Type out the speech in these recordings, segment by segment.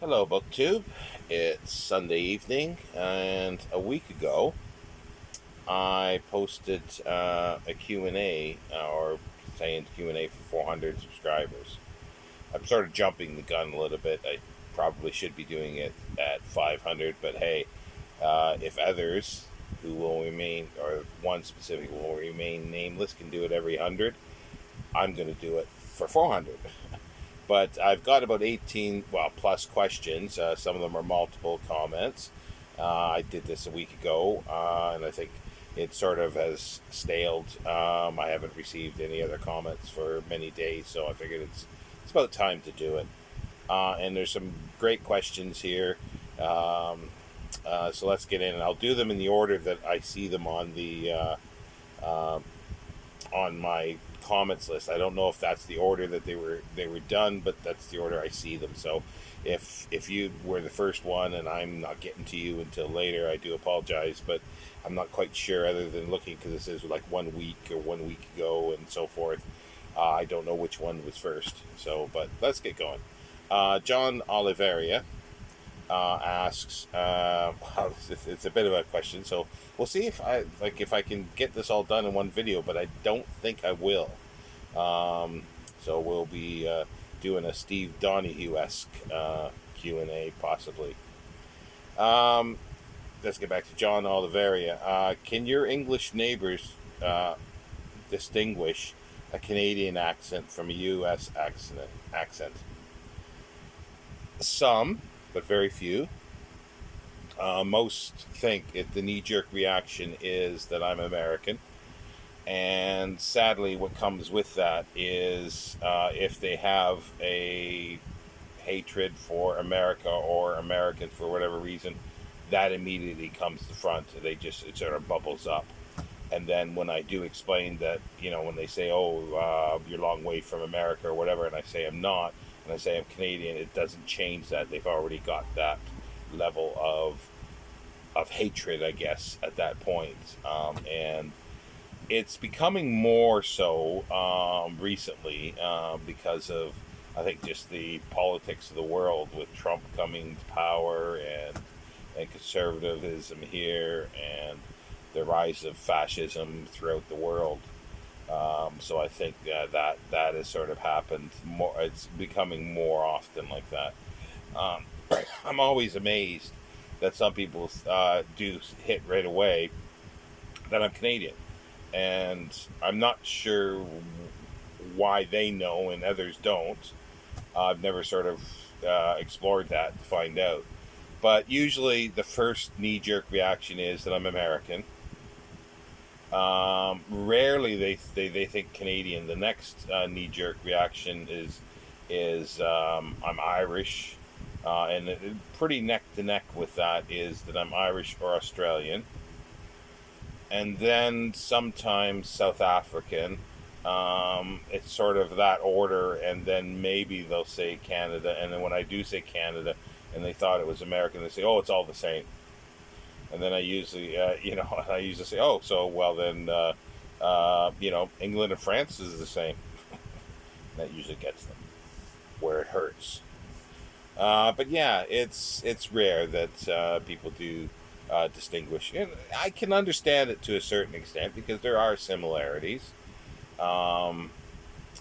Hello, BookTube. It's Sunday evening, and a week ago, I posted a Q&A, or saying Q&A for 400 subscribers. I'm sort of jumping the gun a little bit. I probably should be doing it at 500, but hey, if others who will remain, or one specific will remain nameless, can do it every 100, I'm going to do it for 400. But I've got about 18, well, plus questions. Some of them are multiple comments. I did this a week ago, and I think it sort of has staled. I haven't received any other comments for many days, so I figured it's about time to do it. And there's some great questions here. So let's get in, and I'll do them in the order that I see them uh, on my comments list. I don't know if that's the order that they were done, but that's the order I see them. So if you were the first one and I'm not getting to you until later, I do apologize, but I'm not quite sure other than looking because this is like 1 week or 1 week ago and so forth. I don't know which one was first. So, but let's get going. John Oliveria asks, well, it's a bit of a question, so we'll see if I can get this all done in one video, but I don't think I will. So we'll be doing a Steve Donahue-esque Q&A possibly. Let's get back to John Oliveria. Can your English neighbors distinguish a Canadian accent from a U.S. accent? Some, but very few. Most think the knee-jerk reaction is that I'm American, and sadly, what comes with that is if they have a hatred for America or Americans for whatever reason, that immediately comes to the front. It sort of bubbles up. And then when I do explain that, when they say, "Oh, you're a long way from America" or whatever, and I say I'm not, and I say I'm Canadian, it doesn't change that. They've already got that level of hatred, I guess, at that point. And it's becoming more so recently because of, I think, just the politics of the world with Trump coming to power and conservatism here and the rise of fascism throughout the world. So I think that has sort of happened more. It's becoming more often like that. Um, I'm always amazed that some people do hit right away that I'm Canadian, and I'm not sure why they know and others don't. I've never sort of explored that to find out. But usually, the first knee-jerk reaction is that I'm American. Rarely they think Canadian. The next knee-jerk reaction is I'm Irish, and pretty neck to neck with that is that I'm Irish or Australian, and then sometimes South African. It's sort of that order, and then maybe they'll say Canada, and then when I do say Canada, and they thought it was American, they say, "Oh, it's all the same." And then I usually, I usually say, "Oh, so well then, England and France is the same." That usually gets them where it hurts. But yeah, it's rare that people do distinguish, and I can understand it to a certain extent because there are similarities. Um,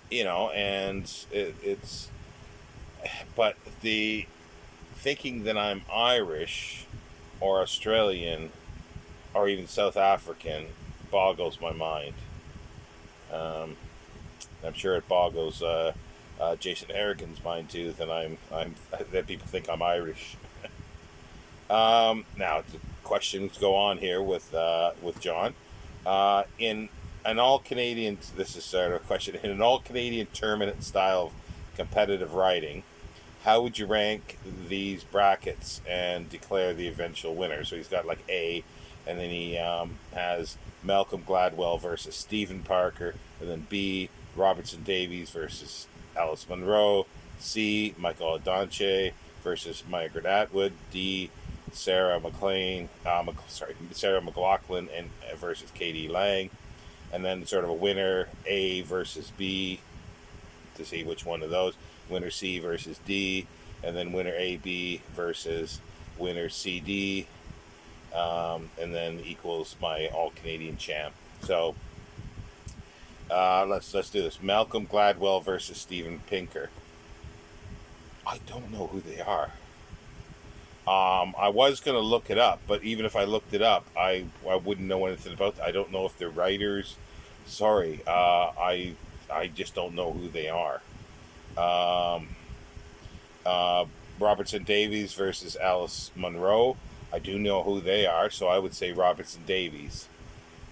and it's but the thinking that I'm Irish or Australian or even South African boggles my mind. Um, I'm sure it boggles Jason Harrigan's mind too. That people think I'm Irish. Now the questions go on here with John. In an all Canadian, this is sort of a question. In an all Canadian tournament style of competitive writing, how would you rank these brackets and declare the eventual winner? So he's got like A, and then he has Malcolm Gladwell versus Stephen Parker, and then B, Robertson Davies versus Alice Munro, C, Michael Adonche versus Margaret Atwood, D, Sarah McLaughlin and versus Katie Lang, and then sort of a winner A versus B to see which one of those. Winner C versus D, and then winner AB versus winner CD, and then equals my all Canadian champ. So let's do this. Malcolm Gladwell versus Steven Pinker. I don't know who they are. I was gonna look it up, but even if I looked it up, I wouldn't know anything about it. I don't know if they're writers. Sorry, I just don't know who they are. Um, uh, Robertson Davies versus Alice Munro. I do know who they are, so I would say Robertson Davies.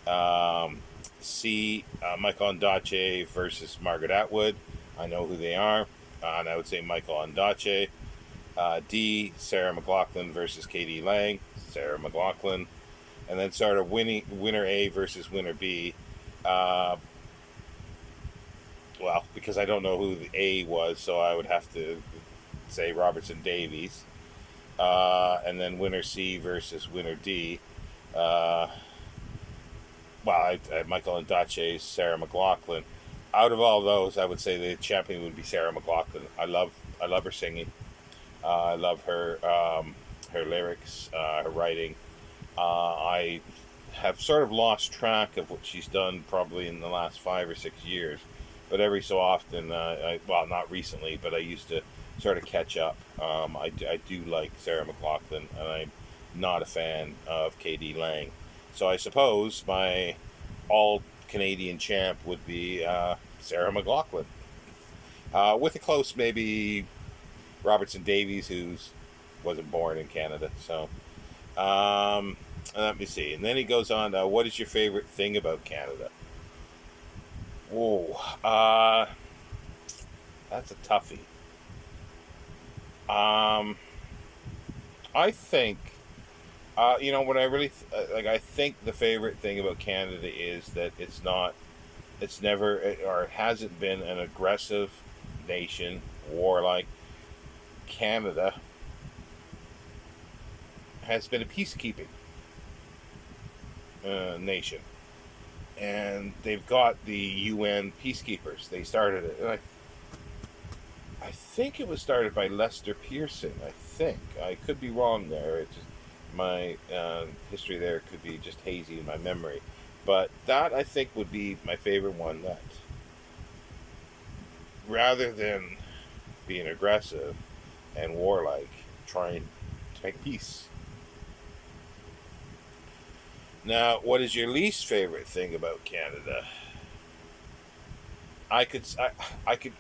Um, C. Michael Ondaatje versus Margaret Atwood. I know who they are, and I would say Michael Ondaatje. D. Sarah McLachlan versus Katie Lang. Sarah McLachlan. And then sort of winner A versus winner B. Uh, well, because I don't know who the A was, so I would have to say Robertson Davies. And then winner C versus winner D. Uh, Michael Ondaatje, Sarah McLachlan. Out of all those, I would say the champion would be Sarah McLachlan. I love her singing. I love her lyrics, her writing. I have sort of lost track of what she's done probably in the last 5 or 6 years, but every so often, well, not recently, but I used to sort of catch up. I do like Sarah McLachlan, and I'm not a fan of KD Lang. So I suppose my all Canadian champ would be Sarah McLachlan, with a close maybe Robertson Davies, who wasn't born in Canada. So let me see. And then he goes on, what is your favorite thing about Canada? Whoa, that's a toughie. Um, I think, when I really I think the favorite thing about Canada is that it's never, or it hasn't been an aggressive nation, warlike. Canada has been a peacekeeping nation, and they've got the UN peacekeepers. They started it, and I think it was started by Lester Pearson. I think I could be wrong there. It's just, my history there could be just hazy in my memory, but that I think would be my favorite one. That rather than being aggressive and warlike, trying to make peace. Now, what is your least favorite thing about Canada? I could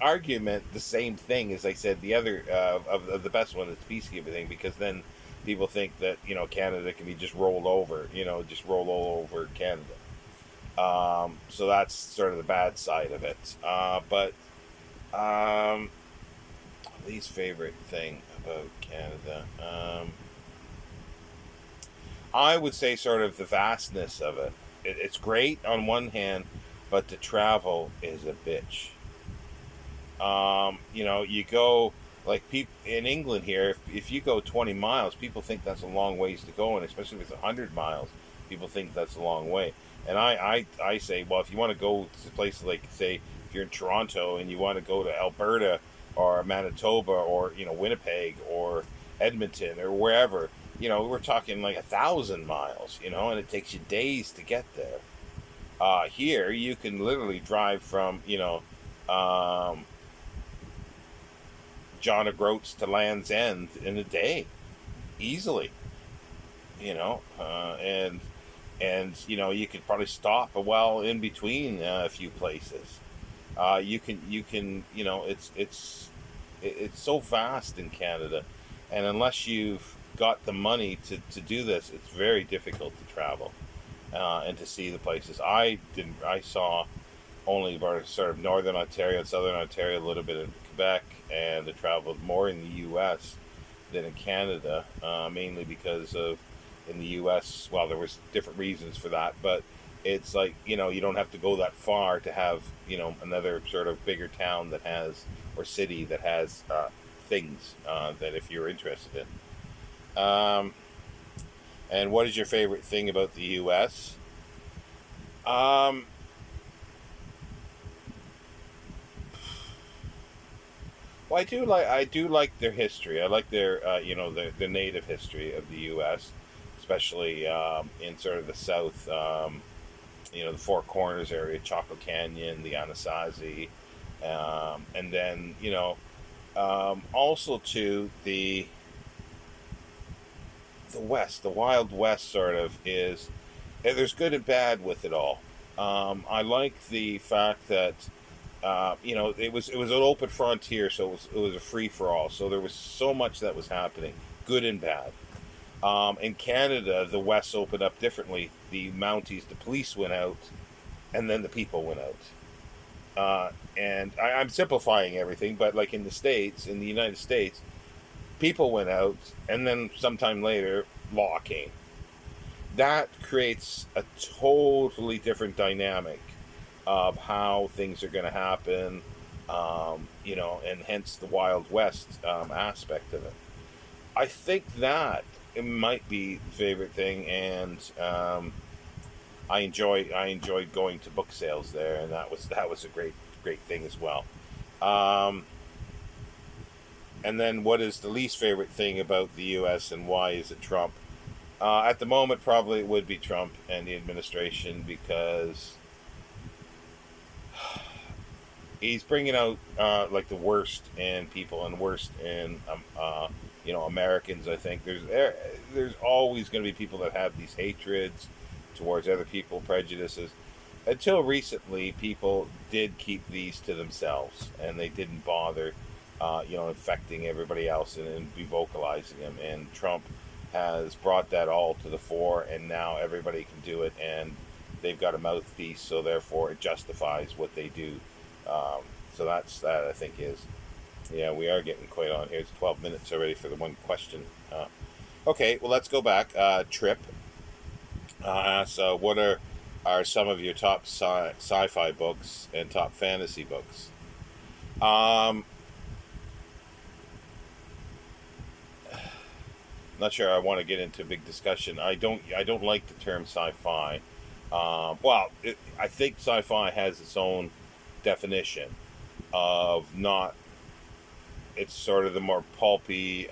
argument the same thing as I said the other of the best one is the peacekeeping thing, because then people think that Canada can be just rolled over, just roll all over Canada. So that's sort of the bad side of it. But least favorite thing about Canada, I would say sort of the vastness of it. It's great on one hand, but the travel is a bitch. You go like people in England here. If you go 20 miles, people think that's a long ways to go, and especially if it's 100 miles, people think that's a long way. And I say, well, if you want to go to places like, say, if you're in Toronto and you want to go to Alberta or Manitoba or Winnipeg or Edmonton or wherever, we're talking like 1,000 miles, and it takes you days to get there. Here you can literally drive from John O'Groats to Land's End in a day, easily. And you could probably stop a while in between a few places. It's so vast in Canada, and unless you've got the money to do this, it's very difficult to travel and to see the places. I saw only about sort of northern Ontario and southern Ontario, a little bit of Quebec, and I traveled more in the U.S. than in Canada, mainly because of in the U.S. Well, there was different reasons for that, but it's like you don't have to go that far to have another sort of bigger town that has or city that has things that if you're interested in. And what is your favorite thing about the U.S.? Well, I do like their history. I like their their native history of the U.S., especially in sort of the South. The Four Corners area, Chaco Canyon, the Anasazi, and then also to the West, the Wild West sort of is. There's good and bad with it all. I like the fact that it was an open frontier, so it was a free for all. So there was so much that was happening, good and bad. In Canada, the West opened up differently. The Mounties, the police went out, and then the people went out. And I'm simplifying everything, but like in the United States, people went out, and then sometime later, law came. That creates a totally different dynamic of how things are going to happen, and hence the Wild West aspect of it. I think that it might be the favorite thing, and I enjoyed going to book sales there, and that was a great thing as well. Um, and then, what is the least favorite thing about the U.S. and why is it Trump? At the moment, probably it would be Trump and the administration because he's bringing out like the worst in people and worst in Americans. I think there's always going to be people that have these hatreds towards other people, prejudices. Until recently, people did keep these to themselves, and they didn't bother, infecting everybody else and be vocalizing them. And Trump has brought that all to the fore, and now everybody can do it, and they've got a mouthpiece, so therefore it justifies what they do. Um, so that I think is, yeah, we are getting quite on here. It's 12 minutes already for the one question. Okay, well, let's go back. Trip. So what are some of your top sci-fi books and top fantasy books? Um, Not sure I want to get into a big discussion. I don't like the term sci-fi. I think sci-fi has its own definition of not. It's sort of the more pulpy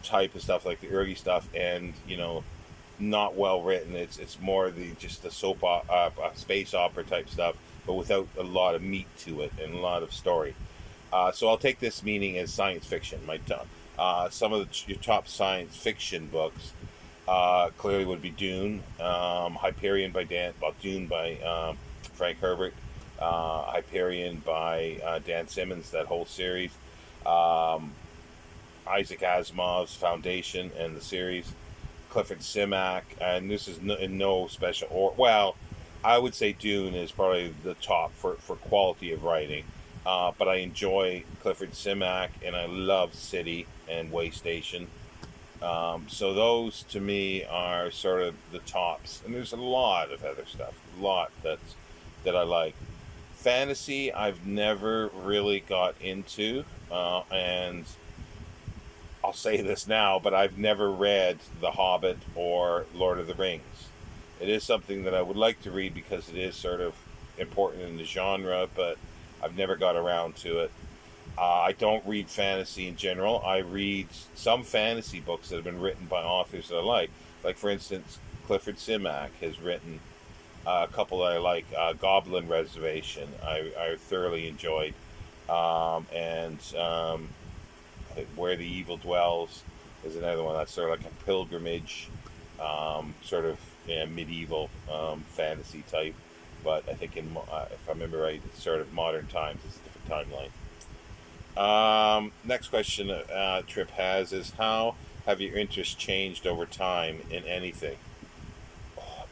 type of stuff, like the early stuff, and not well written. It's more just the space opera type stuff, but without a lot of meat to it and a lot of story. So I'll take this meaning as science fiction. Some of your top science fiction books clearly would be Dune, Hyperion by Dune by Frank Herbert, Hyperion by Dan Simmons. That whole series. Um, Isaac Asimov's Foundation and the series, Clifford Simak, and this is in no special or well, I would say Dune is probably the top for quality of writing. But I enjoy Clifford Simak, and I love City and Waystation. So those to me are sort of the tops, and there's a lot of other stuff, a lot that I like. Fantasy, I've never really got into, and I'll say this now, but I've never read The Hobbit or Lord of the Rings. It is something that I would like to read because it is sort of important in the genre, but I've never got around to it. I don't read fantasy in general. I read some fantasy books that have been written by authors that I like. Like, for instance, Clifford Simak has written a couple that I like. Goblin Reservation, I thoroughly enjoyed. And Where the Evil Dwells is another one that's sort of like a pilgrimage, sort of, yeah, medieval fantasy type. But I think if I remember right, it's sort of modern times. It's a different timeline. Next question Trip has is how have your interests changed over time in anything?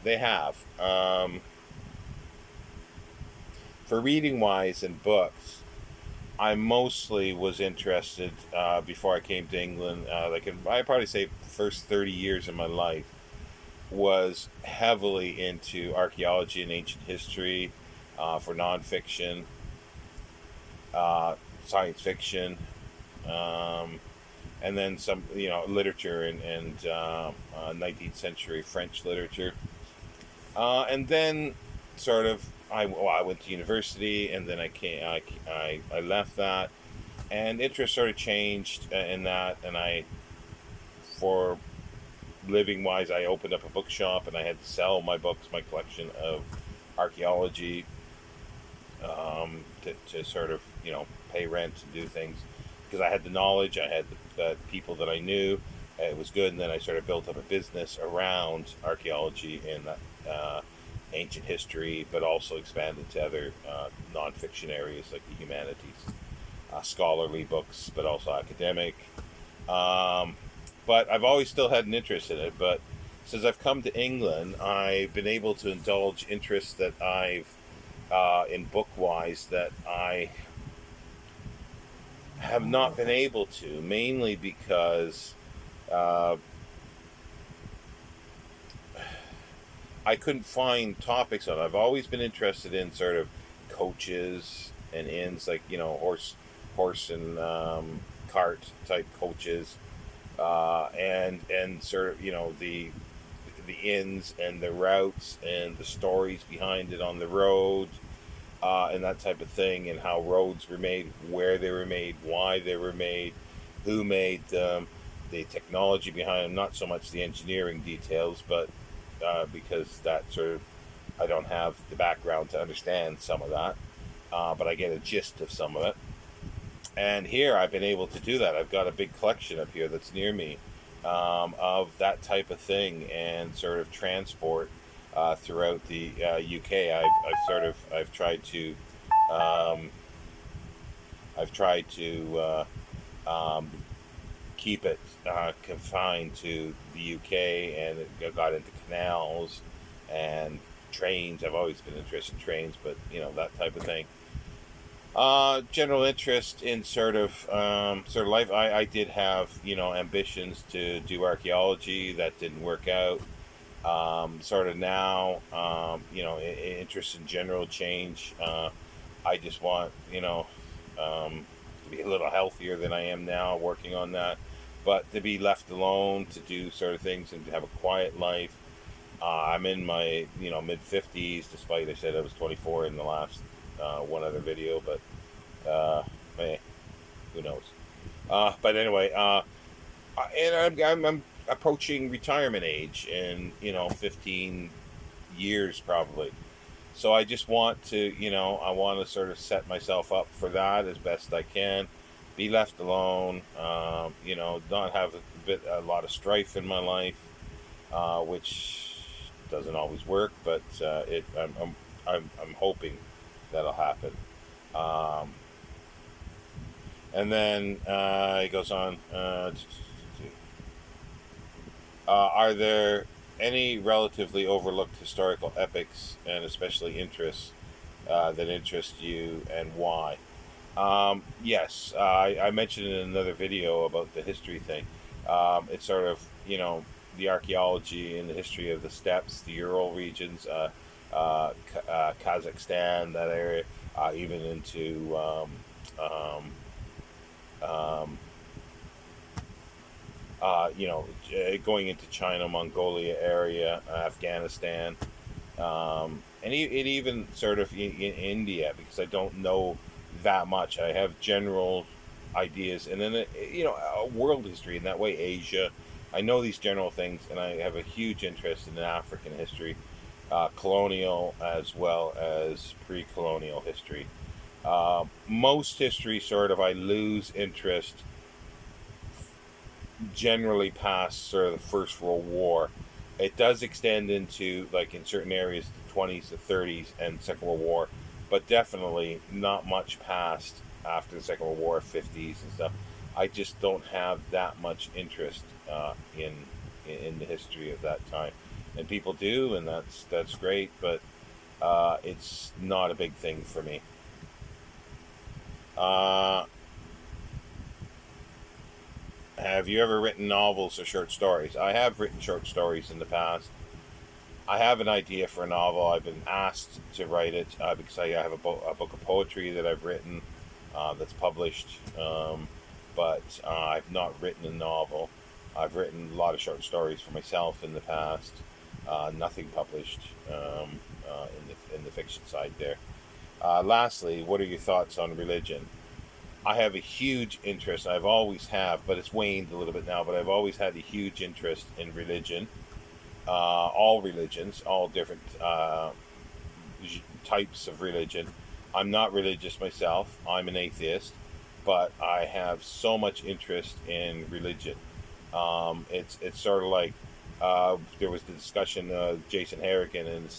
They have. For reading wise in books, I mostly was interested before I came to England. I'd probably say first 30 years of my life was heavily into archaeology and ancient history for nonfiction, science fiction, um, and then some, literature and 19th century French literature. And then sort of I went to university, and then I left that, and interest sort of changed in that, and I for living wise, I opened up a bookshop, and I had to sell my books, my collection of archaeology, to sort of pay rent and do things, because I had the knowledge, I had the people that I knew. It was good, and then I sort of built up a business around archaeology and ancient history, but also expanded to other nonfiction areas like the humanities, scholarly books, but also academic. Um, but I've always still had an interest in it. But since I've come to England, I've been able to indulge interests that I've in book wise that I have not been able to, mainly because uh, I couldn't find topics on it. I've always been interested in sort of coaches and inns, like horse and cart type coaches, and sort of the inns and the routes and the stories behind it on the road, and that type of thing, and how roads were made, where they were made, why they were made, who made them, the technology behind them. Not so much the engineering details, but because that sort of I don't have the background to understand some of that, but I get a gist of some of it. And here I've been able to do that. I've got a big collection up here that's near me, of that type of thing, and sort of transport throughout the UK. I've tried to um, um, keep it confined to the UK, and it got into canals and trains. I've always been interested in trains, but that type of thing. General interest in sort of life. I did have ambitions to do archaeology. That didn't work out. Sort of now, interest in general change. I just want to be a little healthier than I am now, working on that. But to be left alone to do sort of things and to have a quiet life. I'm in my mid 50s, despite I said I was 24 in the last one other video, but eh, who knows? But anyway, and I'm approaching retirement age in 15 years probably. So I just want to I want to sort of set myself up for that as best I can. Be left alone, not have a lot of strife in my life, which doesn't always work, but I'm hoping that'll happen. Um, and then he goes on. Are there any relatively overlooked historical epics, and especially interests, that interest you, and why? Yes, I mentioned in another video about the history thing. It's sort of the archaeology and the history of the steppes, the Ural regions, Kazakhstan, that area, even into um, um, going into China, Mongolia area, Afghanistan, and even sort of in India, because I don't know that much. I have general ideas, and then world history in that way. Asia, I know these general things, and I have a huge interest in African history, colonial as well as pre-colonial history. Most history, sort of, I lose interest generally past sort of the First World War. It does extend into, like, in certain areas, the 20s, the 30s, and Second World War, but definitely not much past after the Second World War, 50s and stuff. I just don't have that much interest in the history of that time, and people do, and that's great, but it's not a big thing for me. Uh, have you ever written novels or short stories? I have written short stories in the past. I have an idea for a novel. I've been asked to write it because I have a book of poetry that I've written that's published, but I've not written a novel. I've written a lot of short stories for myself in the past. Nothing published in the fiction side there. Lastly, what are your thoughts on religion? I have a huge interest. I've always have, but it's waned a little bit now. But I've always had a huge interest in religion, all religions, all different types of religion. I'm not religious myself. I'm an atheist, but I have so much interest in religion. It's sort of like there was the discussion, Jason Harrigan and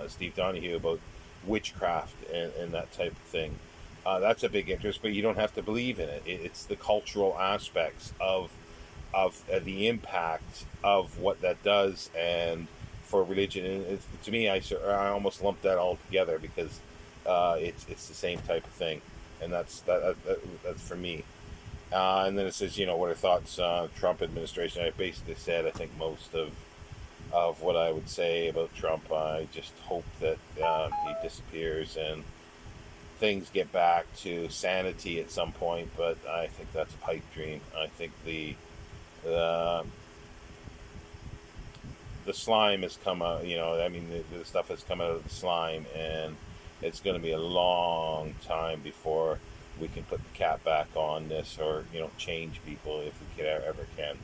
Steve Donahue, about witchcraft and that type of thing. That's a big interest, but you don't have to believe in it. It's the cultural aspects of the impact of what that does, and for religion. And to me, I almost lump that all together because it's the same type of thing, and that's for me. And then it says, what are thoughts? Trump administration. I basically said I think most of what I would say about Trump. I just hope that he disappears and things get back to sanity at some point. But I think that's a pipe dream. I think the the slime has come out. I mean, the stuff has come out of the slime, and it's going to be a long time before we can put the cap back on this, or change people if we ever can.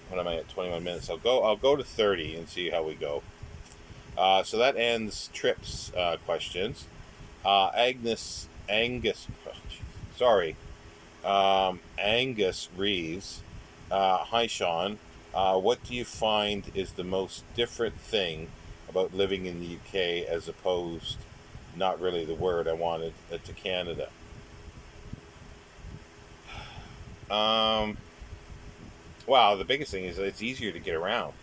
What am I at? 21 minutes. I'll go to 30 and see how we go. So that ends Tripp's questions. Angus, sorry, Angus Reeves. Hi, Sean. What do you find is the most different thing about living in the UK as opposed, not really the word I wanted, to Canada? Um, well, the biggest thing is that it's easier to get around.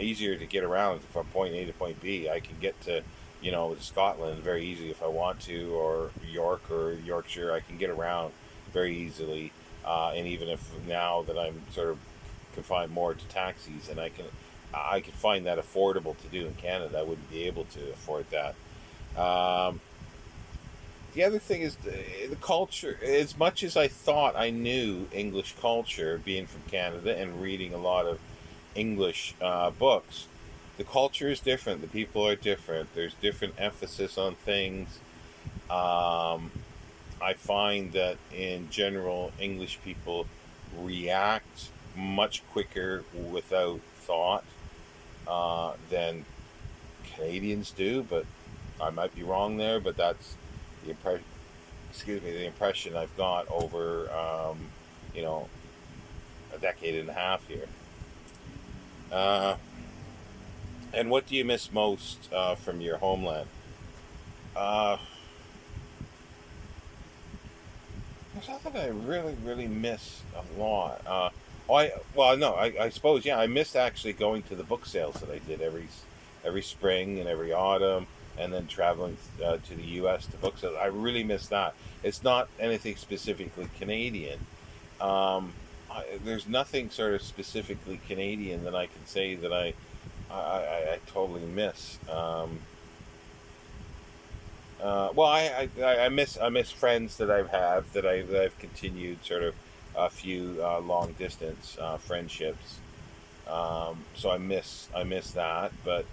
Easier to get around from point A to point B. I can get to, Scotland very easily if I want to, or York or Yorkshire. I can get around very easily. And even if now that I'm sort of confined more to taxis, and I can find that affordable to do in Canada. I wouldn't be able to afford that. Um, the other thing is the culture. As much as I thought I knew English culture, being from Canada and reading a lot of English books, the culture is different. The people are different. There's different emphasis on things. Um, I find that in general, English people react much quicker without thought than Canadians do. But I might be wrong there. But that's the impression. Excuse me, the impression I've got over you know a decade and a half here. Uh, and what do you miss most from your homeland? Uh, There's something I really, really miss a lot. No, I suppose, yeah, I missed actually going to the book sales that I did every spring and every autumn, and then traveling to the U.S. to book sales. I really miss that. It's not anything specifically Canadian. There's nothing sort of specifically Canadian that I can say that I totally miss. I miss friends that I've continued sort of a few long distance friendships. So I miss that, but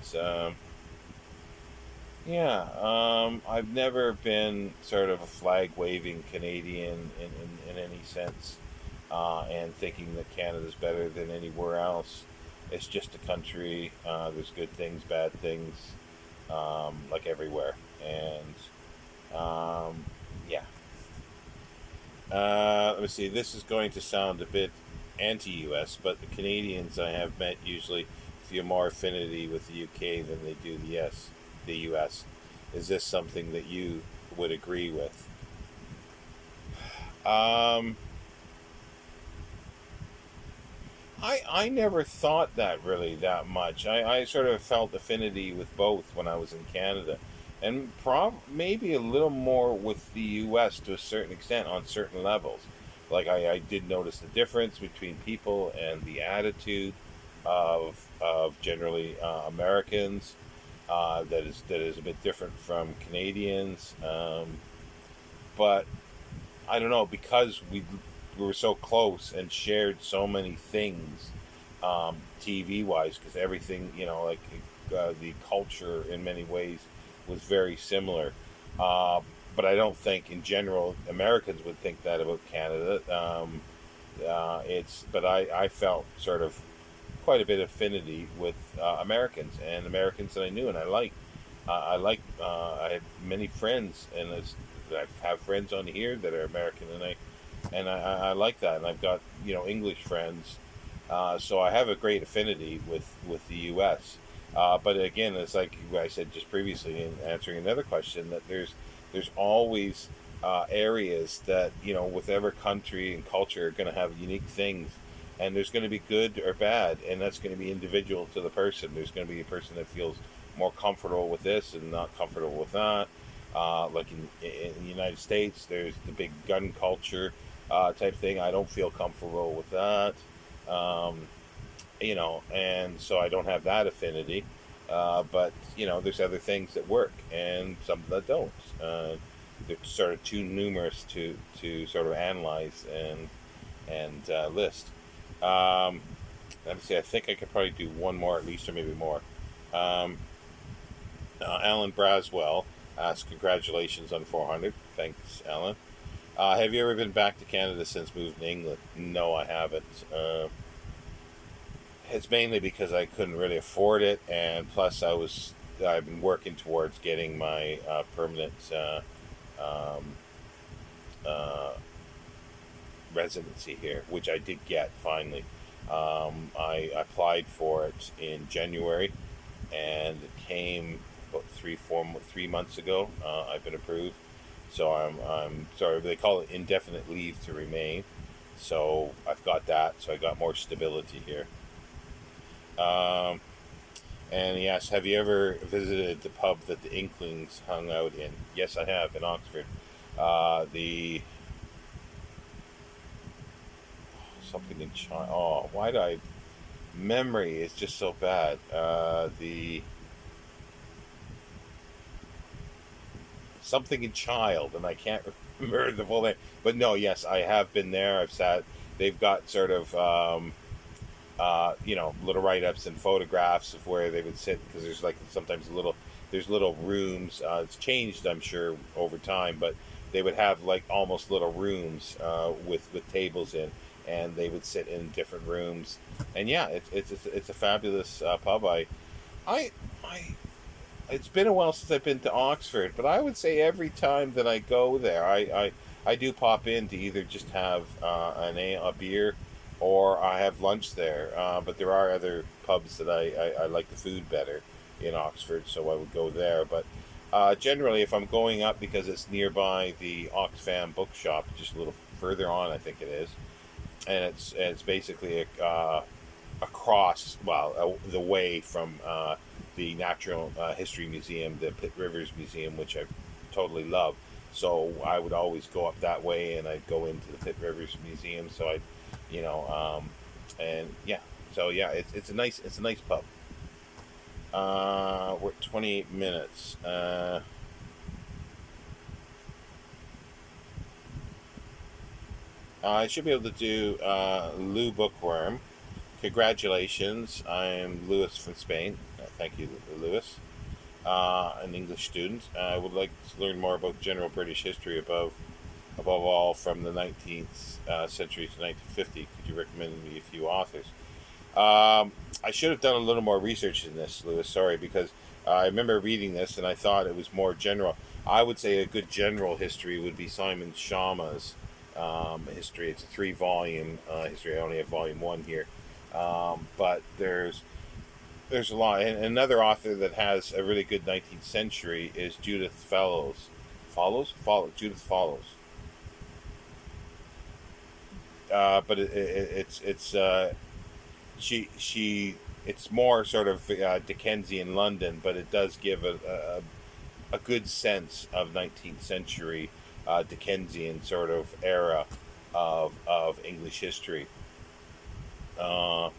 yeah, I've never been sort of a flag waving Canadian in any sense, and thinking that Canada's better than anywhere else. It's just a country. There's good things, bad things, like everywhere, and yeah. Let me see. This is going to sound a bit anti-U.S., but the Canadians I have met usually feel more affinity with the UK than they do the U.S. Is this something that you would agree with? Um, I never thought that really that much. I sort of felt affinity with both when I was in Canada, and maybe a little more with the U.S. to a certain extent on certain levels. Like I did notice the difference between people and the attitude of generally Americans. That is a bit different from Canadians, but I don't know, because we were so close and shared so many things TV wise, because everything, like the culture in many ways was very similar. Uh, but I don't think in general Americans would think that about Canada. But I felt sort of quite a bit of affinity with Americans and Americans that I knew and I liked. I had many friends, and I have friends on here that are American, and I like that. And I've got English friends, so I have a great affinity with the U.S. But again, it's like I said just previously in answering another question, that there's always areas that with every country and culture are going to have unique things, and there's going to be good or bad, and that's going to be individual to the person. There's going to be a person that feels more comfortable with this and not comfortable with that. Like in the United States, there's the big gun culture type thing. I don't feel comfortable with that. Um, and so I don't have that affinity. But there's other things that work and some that don't. They're sort of too numerous to sort of analyze and list. Um, Let me see. I think I could probably do one more at least, or maybe more. Um, Alan Braswell asks, "Congratulations on 400." Thanks, Alan. Have you ever been back to Canada since moving to England? No, I haven't. It's mainly because I couldn't really afford it, and plus I've been working towards getting my permanent um, uh, residency here, which I did get finally. I applied for it in January, and it came about 3 months ago. I've been approved, so I'm sorry. They call it indefinite leave to remain. So I've got that. So I got more stability here. Um, and he asks, "Have you ever visited the pub that the Inklings hung out in?" Yes, I have in Oxford. The something in China. Oh, why do I? Memory is just so bad. The something in Child, and I can't remember the full name. But no, yes, I have been there. I've sat. They've got sort of little write ups and photographs of where they would sit, because there's like sometimes there's little rooms. It's changed, I'm sure, over time, but they would have like almost little rooms with tables in, and they would sit in different rooms. And yeah, it's a fabulous pub. I I it's been a while since I've been to Oxford, but I would say every time that I go there, I do pop in to either just have a beer, or I have lunch there. But there are other pubs that I like the food better in Oxford, so I would go there. But generally, if I'm going up because it's nearby the Oxfam bookshop, just a little further on, I think it is, and it's basically across, the way from the Natural History Museum, the Pitt Rivers Museum, which I totally love. So I would always go up that way, and I'd go into the Pitt Rivers Museum. So you know, and yeah, so yeah, it's a nice pub. We're at 28 minutes. I should be able to do Lou Bookworm. Congratulations, I'm Lewis from Spain. Thank you, Lewis. An English student. I would like to learn more about general British history, above all from the 19th century to 1950. Could you recommend me a few authors? I should have done a little more research in this, Lewis. Sorry, because I remember reading this and I thought it was more general. I would say a good general history would be Simon Schama's history. It's a three-volume history. I only have volume one here, but there's a lot. And another author that has a really good 19th century is Judith Fellows. Judith Follows. But it's she it's more sort of Dickensian London, but it does give a good sense of 19th century Dickensian sort of era of English history. Uh,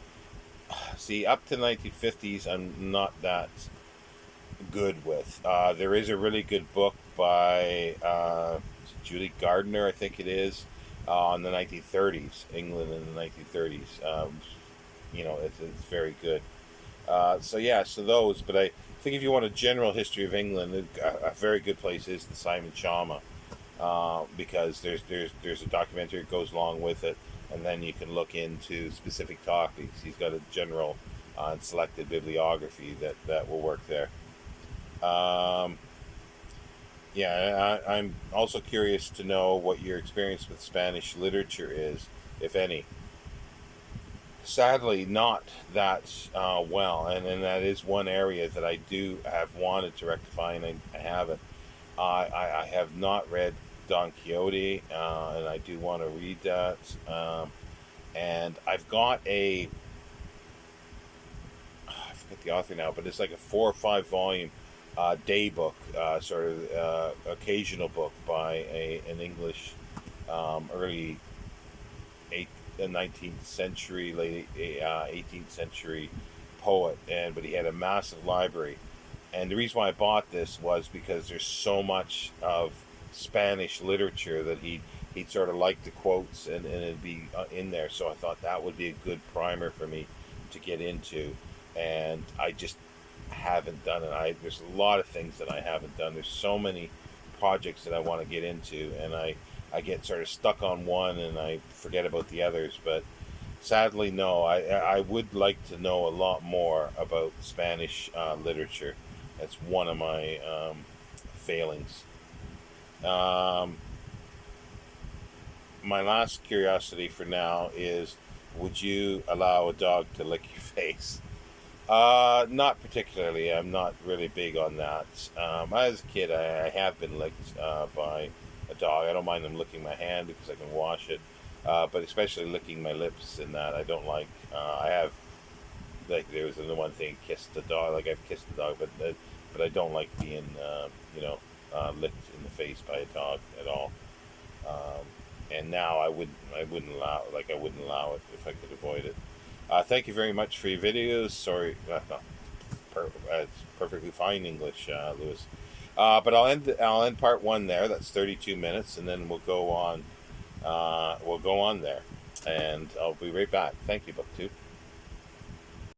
See, up to 1950s, I'm not that good with. There is a really good book by Julie Gardner, I think it is, on the 1930s, England in the 1930s. it's very good. So yeah, so those. But I think if you want a general history of England, a very good place is the Simon Chama, because there's a documentary that goes along with it, and then you can look into specific topics. He's got a general and selected bibliography that will work there. Um, yeah, I'm also curious to know what your experience with Spanish literature is, if any. Sadly, not that well, and that is one area that I do have wanted to rectify, and I haven't. I have not read Don Quixote, and I do want to read that. And I've got I forget the author now, but it's like a 4 or 5 volume day book, sort of occasional book by an English early 19th century, late 18th century poet, but he had a massive library. And the reason why I bought this was because there's so much of Spanish literature that he'd sort of like the quotes, and it'd be in there. So I thought that would be a good primer for me to get into, and I just haven't done it. There's a lot of things that I haven't done. There's so many projects that I want to get into, and I get sort of stuck on one and I forget about the others. But sadly, no. I would like to know a lot more about Spanish literature. That's one of my failings. Um, my last curiosity for now is: would you allow a dog to lick your face? Not particularly. I'm not really big on that. As a kid, I have been licked by a dog. I don't mind them licking my hand because I can wash it. But especially licking my lips and that, I don't like. I have, like, there was the one thing, kiss the dog. Like, I've kissed the dog, but I don't like being licked in the face by a dog at all. Um, and now I wouldn't allow it if I could avoid it. Thank you very much for your videos. Sorry, it's perfectly fine English, Lewis. But I'll end part one there. That's 32 minutes, and then we'll go on. We'll go on there, and I'll be right back. Thank you, Book Two.